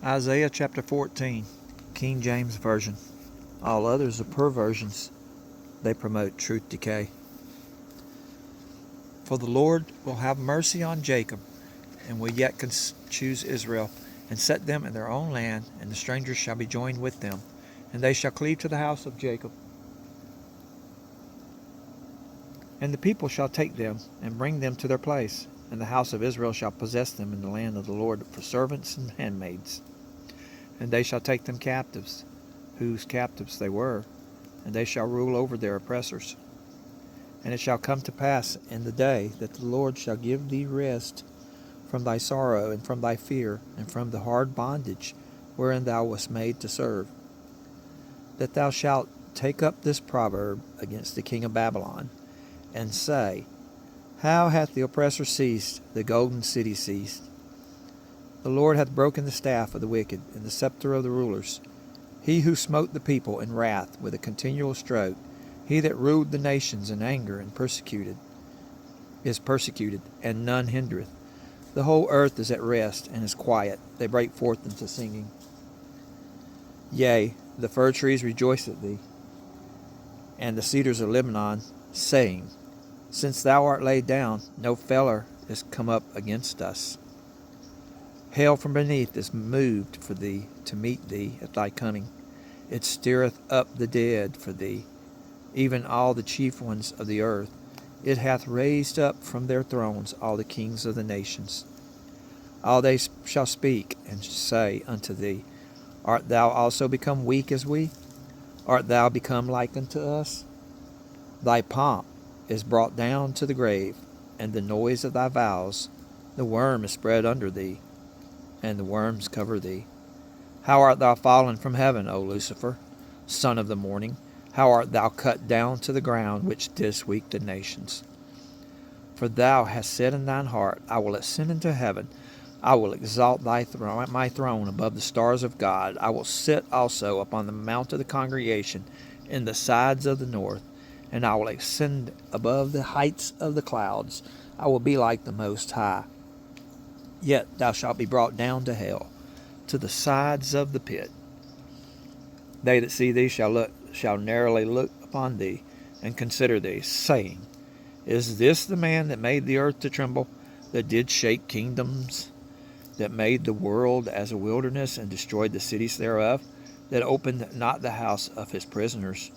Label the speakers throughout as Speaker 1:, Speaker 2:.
Speaker 1: Isaiah chapter 14, King James Version. All others are perversions. They promote truth decay. For the Lord will have mercy on Jacob, and will yet choose Israel, and set them in their own land, and the strangers shall be joined with them, and they shall cleave to the house of Jacob. And the people shall take them, and bring them to their place, and the house of Israel shall possess them in the land of the Lord for servants and handmaids. And they shall take them captives, whose captives they were, and they shall rule over their oppressors. And it shall come to pass in the day that the Lord shall give thee rest from thy sorrow, and from thy fear, and from the hard bondage wherein thou wast made to serve, that thou shalt take up this proverb against the king of Babylon, and say, How hath the oppressor ceased, the golden city ceased? The Lord hath broken the staff of the wicked, and the scepter of the rulers. He who smote the people in wrath with a continual stroke, he that ruled the nations in anger and is persecuted, and none hindereth. The whole earth is at rest and is quiet. They break forth into singing. Yea, the fir trees rejoice at thee, and the cedars of Lebanon, saying, Since thou art laid down, no feller is come up against us. Hell from beneath is moved for thee to meet thee at thy coming. It stirreth up the dead for thee, even all the chief ones of the earth. It hath raised up from their thrones all the kings of the nations. All they shall speak and say unto thee, Art thou also become weak as we? Art thou become like unto us? Thy pomp is brought down to the grave, and the noise of thy vows, the worm is spread under thee, and the worms cover thee. How art thou fallen from heaven, O Lucifer, son of the morning? How art thou cut down to the ground, which didst weak the nations? For thou hast said in thine heart, I will ascend into heaven. I will exalt my throne above the stars of God. I will sit also upon the mount of the congregation in the sides of the north, and I will ascend above the heights of the clouds. I will be like the Most High. Yet thou shalt be brought down to hell, to the sides of the pit. They that see thee shall narrowly look upon thee, and consider thee, saying, Is this the man that made the earth to tremble, that did shake kingdoms, that made the world as a wilderness, and destroyed the cities thereof, that opened not the house of his prisoners?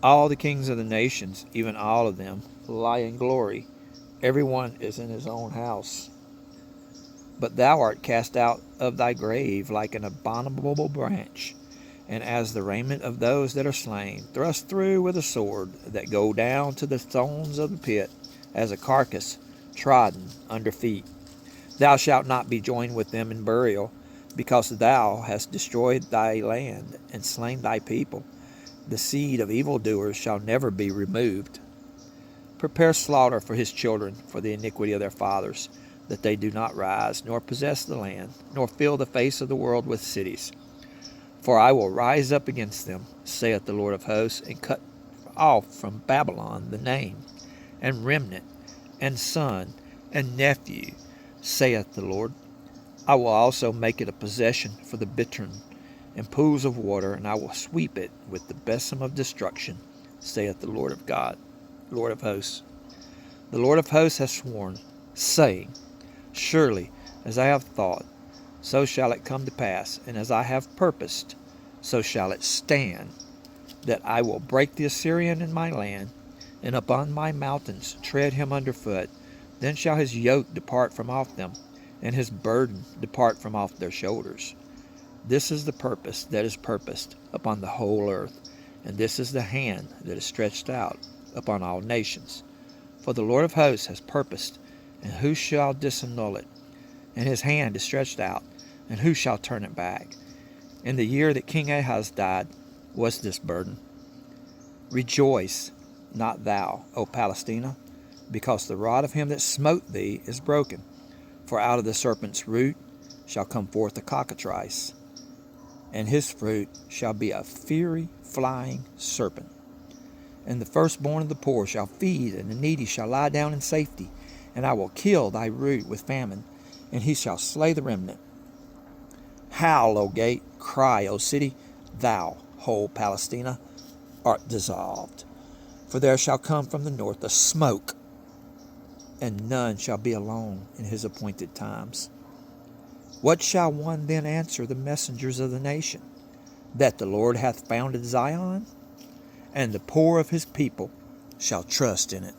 Speaker 1: All the kings of the nations, even all of them, lie in glory. Every one is in his own house. But thou art cast out of thy grave like an abominable branch, and as the raiment of those that are slain, thrust through with a sword, that go down to the stones of the pit, as a carcass trodden under feet. Thou shalt not be joined with them in burial, because thou hast destroyed thy land, and slain thy people. The seed of evildoers shall never be removed. Prepare slaughter for his children, for the iniquity of their fathers, that they do not rise, nor possess the land, nor fill the face of the world with cities. For I will rise up against them, saith the Lord of hosts, and cut off from Babylon the name, and remnant, and son, and nephew, saith the Lord. I will also make it a possession for the bittern, and pools of water, and I will sweep it with the besom of destruction, saith the Lord of God, Lord of hosts. The Lord of hosts hath sworn, saying, Surely, as I have thought, so shall it come to pass, and as I have purposed, so shall it stand, that I will break the Assyrian in my land, and upon my mountains tread him under foot. Then shall his yoke depart from off them, and his burden depart from off their shoulders. This is the purpose that is purposed upon the whole earth, and this is the hand that is stretched out upon all nations. For the Lord of hosts has purposed, and who shall disannul it? And his hand is stretched out, and who shall turn it back? In the year that King Ahaz died was this burden. Rejoice not thou, O Palestina, because the rod of him that smote thee is broken. For out of the serpent's root shall come forth a cockatrice, and his fruit shall be a fiery flying serpent. And the firstborn of the poor shall feed, and the needy shall lie down in safety. And I will kill thy root with famine, and he shall slay the remnant. Howl, O gate, cry, O city, thou, whole Palestina, art dissolved. For there shall come from the north a smoke, and none shall be alone in his appointed times. What shall one then answer the messengers of the nation? That the Lord hath founded Zion, and the poor of his people shall trust in it.